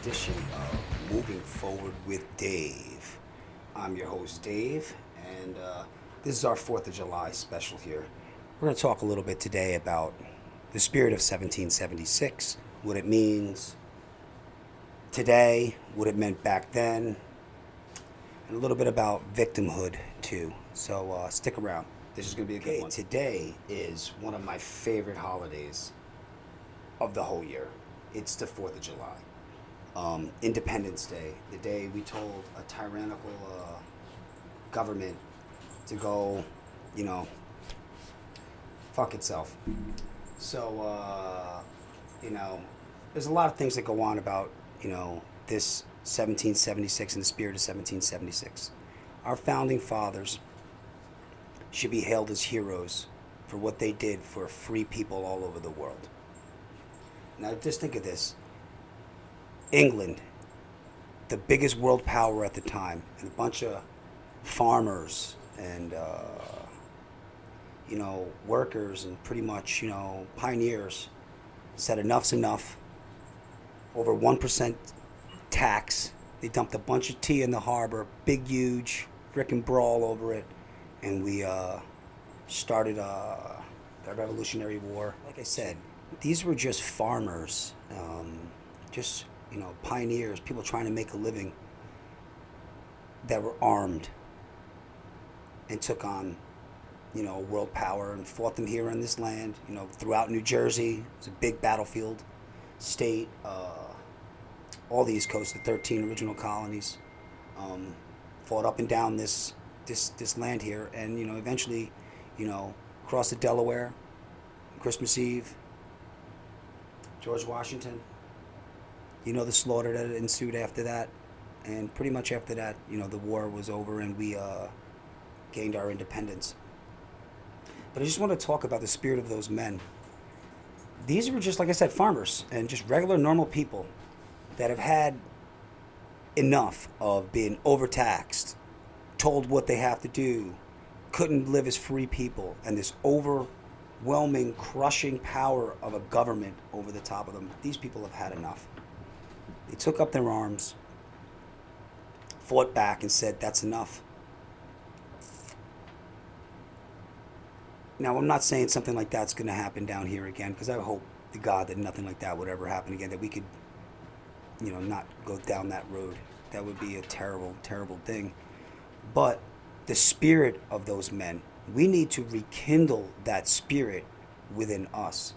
edition of Moving Forward with Dave. I'm your host, Dave, and this is our 4th of July special here. We're going to talk a little bit today about the spirit of 1776, what it means today, what it meant back then, and a little bit about victimhood, too. So stick around. This is going to be a good one. Today is one of my favorite holidays of the whole year. It's the 4th of July. Independence Day, the day we told a tyrannical government to go, fuck itself. So, there's a lot of things that go on about, this 1776 and the spirit of 1776. Our founding fathers should be hailed as heroes for what they did for free people all over the world. Now, just think of this. England, the biggest world power at the time, and a bunch of farmers and, workers and pretty much, pioneers said enough's enough. Over 1% tax. They dumped a bunch of tea in the harbor, big, huge, frickin' brawl over it, and we started the Revolutionary War. Like I said, these were just farmers, pioneers, people trying to make a living that were armed and took on, world power and fought them here on this land, throughout New Jersey. It was a big battlefield state, all the East Coast, the 13 original colonies, fought up and down this land here, and, eventually, crossed the Delaware, Christmas Eve, George Washington. The slaughter that ensued after that. And pretty much after that, the war was over and we gained our independence. But I just want to talk about the spirit of those men. These were just, like I said, farmers and just regular, normal people that have had enough of being overtaxed, told what they have to do, couldn't live as free people, and this overwhelming, crushing power of a government over the top of them. These people have had enough. They took up their arms, fought back, and said, that's enough. Now, I'm not saying something like that's going to happen down here again, because I hope to God that nothing like that would ever happen again, that we could, not go down that road. That would be a terrible, terrible thing. But the spirit of those men, we need to rekindle that spirit within us.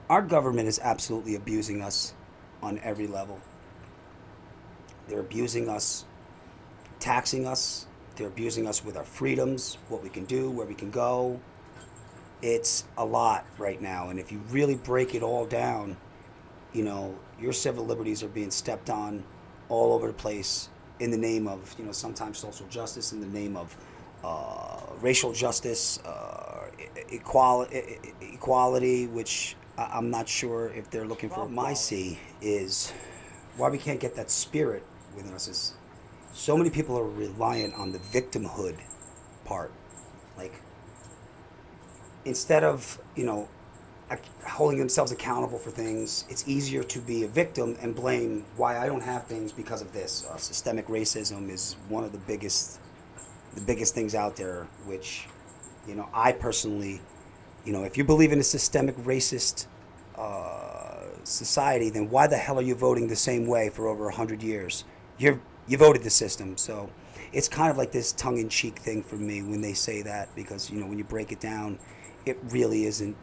Our government is absolutely abusing us on every level. They're abusing us, taxing us. They're abusing us with our freedoms, what we can do, where we can go. It's a lot right now. And if you really break it all down, your civil liberties are being stepped on all over the place in the name of, sometimes social justice, in the name of racial justice, equality, which I'm not sure if they're looking for. What I see is why we can't get that spirit within us is so many people are reliant on the victimhood part. Like, instead of, holding themselves accountable for things, it's easier to be a victim and blame why I don't have things because of this. Systemic racism is one of the biggest things out there, which, I personally, if you believe in a systemic racist society, then why the hell are you voting the same way for over 100 years? You voted the system. So it's kind of like this tongue-in-cheek thing for me when they say that, because, when you break it down, it really isn't,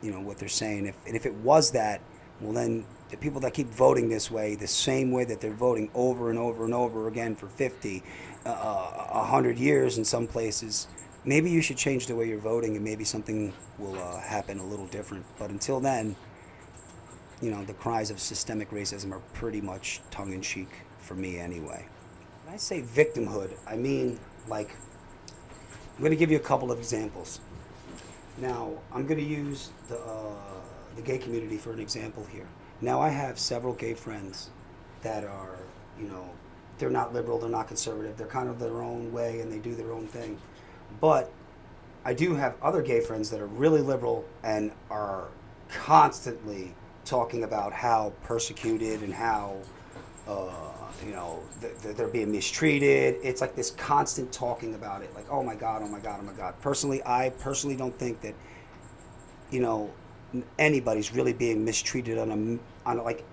what they're saying. If it was that, well, then the people that keep voting this way, the same way that they're voting over and over and over again for 50, 100 years in some places, maybe you should change the way you're voting and maybe something will happen a little different. But until then, the cries of systemic racism are pretty much tongue-in-cheek for me anyway. When I say victimhood, I mean, I'm going to give you a couple of examples. Now, I'm going to use the gay community for an example here. Now, I have several gay friends that are, they're not liberal, they're not conservative, they're kind of their own way and they do their own thing. But I do have other gay friends that are really liberal and are constantly talking about how persecuted and how they're being mistreated. It's like this constant talking about it, like, oh my God, oh my God, oh my God. Personally, I personally don't think that, you know, anybody's really being mistreated on like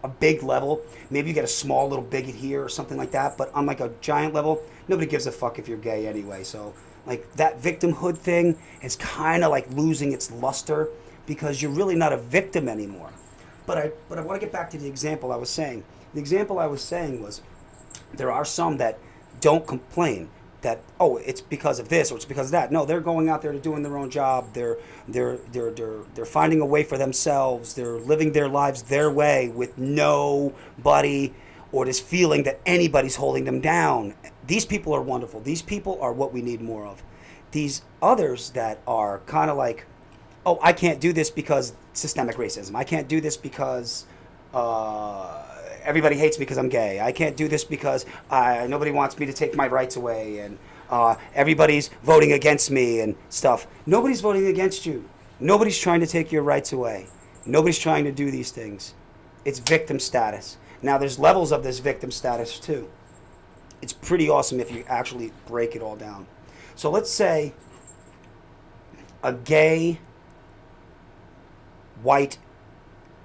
a big level. Maybe you get a small little bigot here or something like that, but on like a giant level, nobody gives a fuck if you're gay anyway. So like that victimhood thing is kind of like losing its luster because you're really not a victim anymore. But I want to get back to the example I was saying. The example I was saying was there are some that don't complain that, oh, it's because of this or it's because of that. No, they're going out there to doing their own job. They're finding a way for themselves. They're living their lives their way with nobody or this feeling that anybody's holding them down. These people are wonderful. These people are what we need more of. These others that are kind of like, oh, I can't do this because systemic racism. I can't do this because everybody hates me because I'm gay. I can't do this because nobody wants me to take my rights away, and everybody's voting against me and stuff. Nobody's voting against you. Nobody's trying to take your rights away. Nobody's trying to do these things. It's victim status. Now, there's levels of this victim status, too. It's pretty awesome if you actually break it all down. So let's say a gay white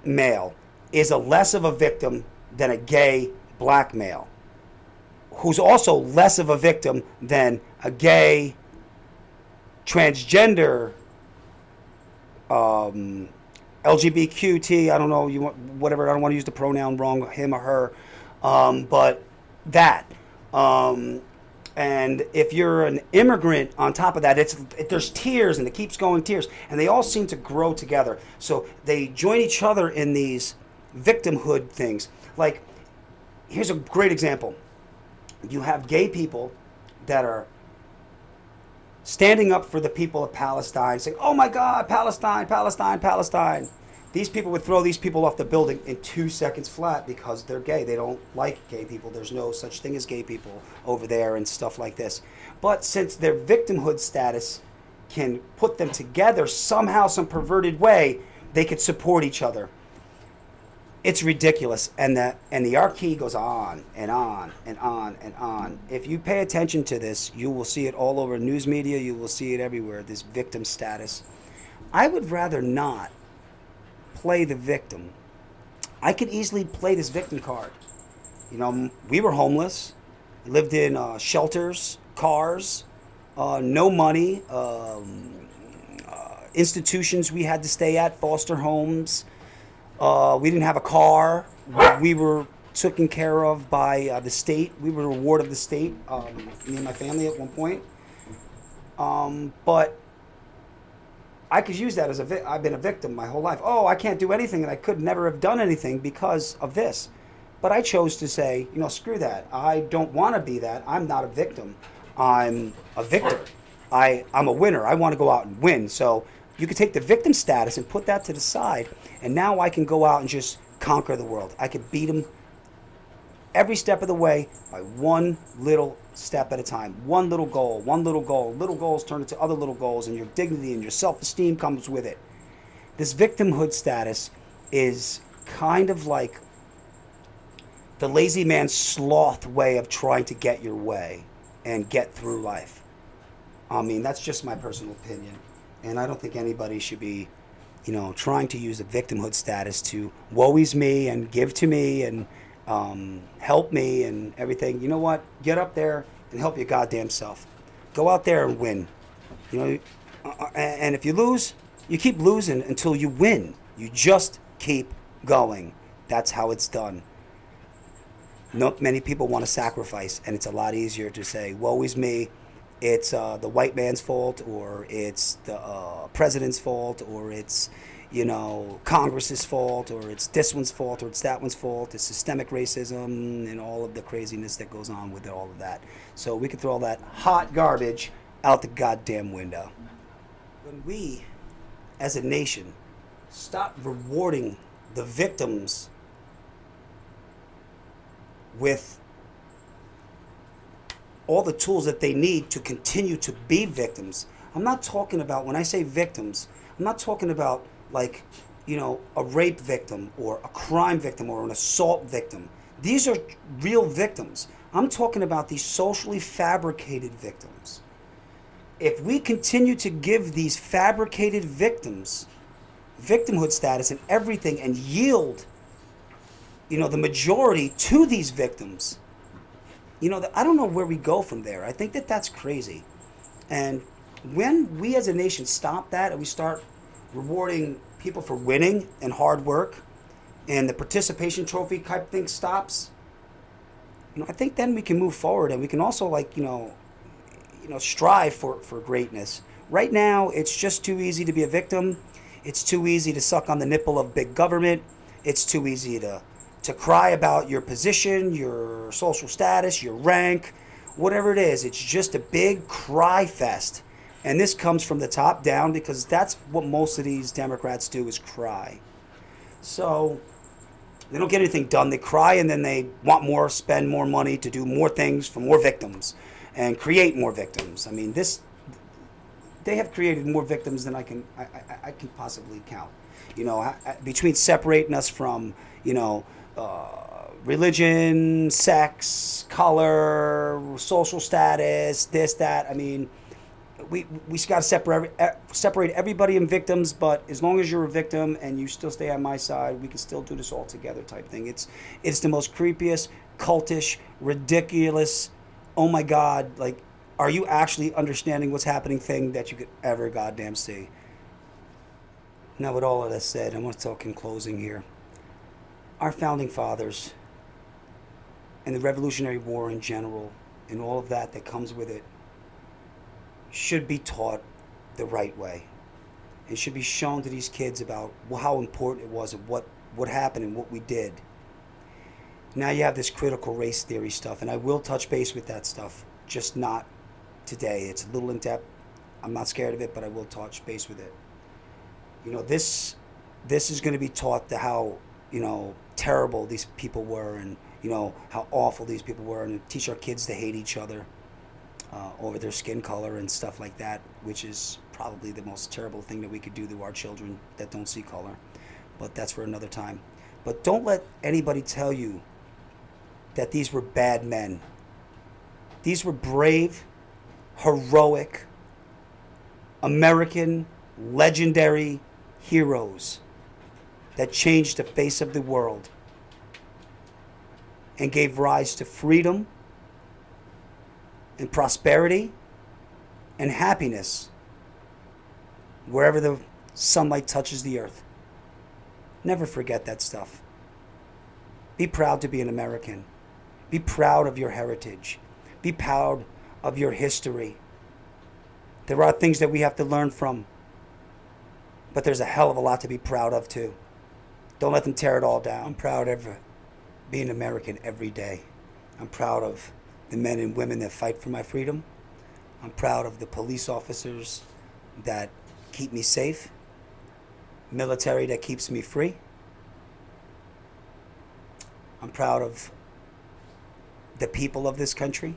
male is a less of a victim than a gay black male, who's also less of a victim than a gay transgender LGBTQT, I don't know, you want whatever, I don't want to use the pronoun wrong, him or her, but that. And if you're an immigrant on top of that, there's tiers, and it keeps going tiers, and they all seem to grow together. So they join each other in these victimhood things. Like, here's a great example. You have gay people that are standing up for the people of Palestine, saying, oh my God, Palestine, Palestine, Palestine. These people would throw these people off the building in 2 seconds flat because they're gay. They don't like gay people. There's no such thing as gay people over there and stuff like this. But since their victimhood status can put them together somehow, some perverted way, they could support each other. It's ridiculous. And the arcade goes on and on and on and on. If you pay attention to this, you will see it all over news media. You will see it everywhere, this victim status. I would rather not play the victim. I could easily play this victim card. You know, we were homeless, lived in shelters, cars, no money, institutions we had to stay at, foster homes. We didn't have a car. We were taken care of by the state. We were a ward of the state, me and my family at one point. But I could use that as I've been a victim my whole life. Oh, I can't do anything, and I could never have done anything because of this. But I chose to say, you know, screw that. I don't want to be that. I'm not a victim. I'm a victor. I'm a winner. I want to go out and win. So you could take the victim status and put that to the side, and now I can go out and just conquer the world. I could beat them every step of the way by one little step at a time. One little goal, one little goal. Little goals turn into other little goals, and your dignity and your self-esteem comes with it. This victimhood status is kind of like the lazy man sloth way of trying to get your way and get through life. I mean, that's just my personal opinion. And I don't think anybody should be, you know, trying to use the victimhood status to woe is me and give to me and help me and everything. You know what? Get up there and help your goddamn self. Go out there and win. You know, and if you lose, you keep losing until you win. You just keep going. That's how it's done. Not many people want to sacrifice, and it's a lot easier to say, woe is me. It's the white man's fault, or it's the president's fault, or it's, you know, Congress's fault, or it's this one's fault, or it's that one's fault. It's systemic racism and all of the craziness that goes on with all of that. So we can throw all that hot garbage out the goddamn window. When we, as a nation, stop rewarding the victims with all the tools that they need to continue to be victims. I'm not talking about, when I say victims, I'm not talking about like a rape victim or a crime victim or an assault victim. These are real victims. I'm talking about these socially fabricated victims. If we continue to give these fabricated victims victimhood status and everything and yield, the majority to these victims, I don't know where we go from there. I think that that's crazy. And when we as a nation stop that and we start rewarding people for winning and hard work and the participation trophy type thing stops, I think then we can move forward and we can also strive for greatness. Right now, it's just too easy to be a victim. It's too easy to suck on the nipple of big government. It's too easy to cry about your position, your social status, your rank, whatever it is. It's just a big cry fest. And this comes from the top down because that's what most of these Democrats do is cry. So they don't get anything done. They cry and then they want more, spend more money to do more things for more victims and create more victims. I mean, they have created more victims than I can possibly count. Between separating us from, religion, sex, color, social status, this, that. I mean, we got to separate everybody in victims, but as long as you're a victim and you still stay on my side, we can still do this all together type thing. It's the most creepiest, cultish, ridiculous, oh my God, are you actually understanding what's happening thing that you could ever goddamn see. Now, with all of that said, I want to talk in closing here. Our founding fathers and the Revolutionary War in general and all of that comes with it should be taught the right way. It should be shown to these kids about how important it was and what happened and what we did. Now you have this critical race theory stuff, and I will touch base with that stuff, just not today. It's a little in depth. I'm not scared of it, but I will touch base with it. This is going to be taught to how, terrible these people were and, how awful these people were, and teach our kids to hate each other over their skin color and stuff like that, which is probably the most terrible thing that we could do to our children that don't see color. But that's for another time. But don't let anybody tell you that these were bad men. These were brave, heroic, American, legendary heroes that changed the face of the world and gave rise to freedom and prosperity and happiness wherever the sunlight touches the earth. Never forget that stuff. Be proud to be an American. Be proud of your heritage. Be proud of your history. There are things that we have to learn from, but there's a hell of a lot to be proud of too. Don't let them tear it all down. I'm proud of being American every day. I'm proud of the men and women that fight for my freedom. I'm proud of the police officers that keep me safe, military that keeps me free. I'm proud of the people of this country,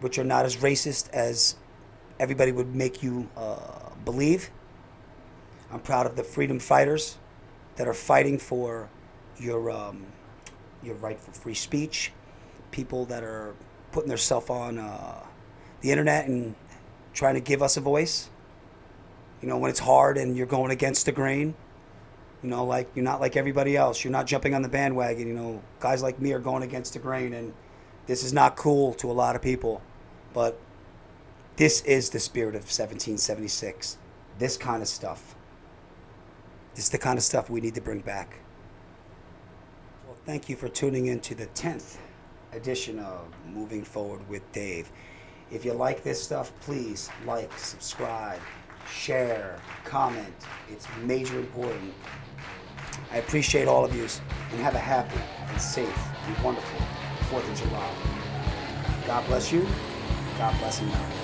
which are not as racist as everybody would make you believe. I'm proud of the freedom fighters that are fighting for your right for free speech, people that are putting themselves on the internet and trying to give us a voice. When it's hard and you're going against the grain, like you're not like everybody else. You're not jumping on the bandwagon. Guys like me are going against the grain, and this is not cool to a lot of people. But this is the spirit of 1776. This kind of stuff. This is the kind of stuff we need to bring back. Well, thank you for tuning in to the 10th edition of Moving Forward with Dave. If you like this stuff, please like, subscribe, share, comment. It's major important. I appreciate all of you, and have a happy and safe and wonderful 4th of July. God bless you. God bless America.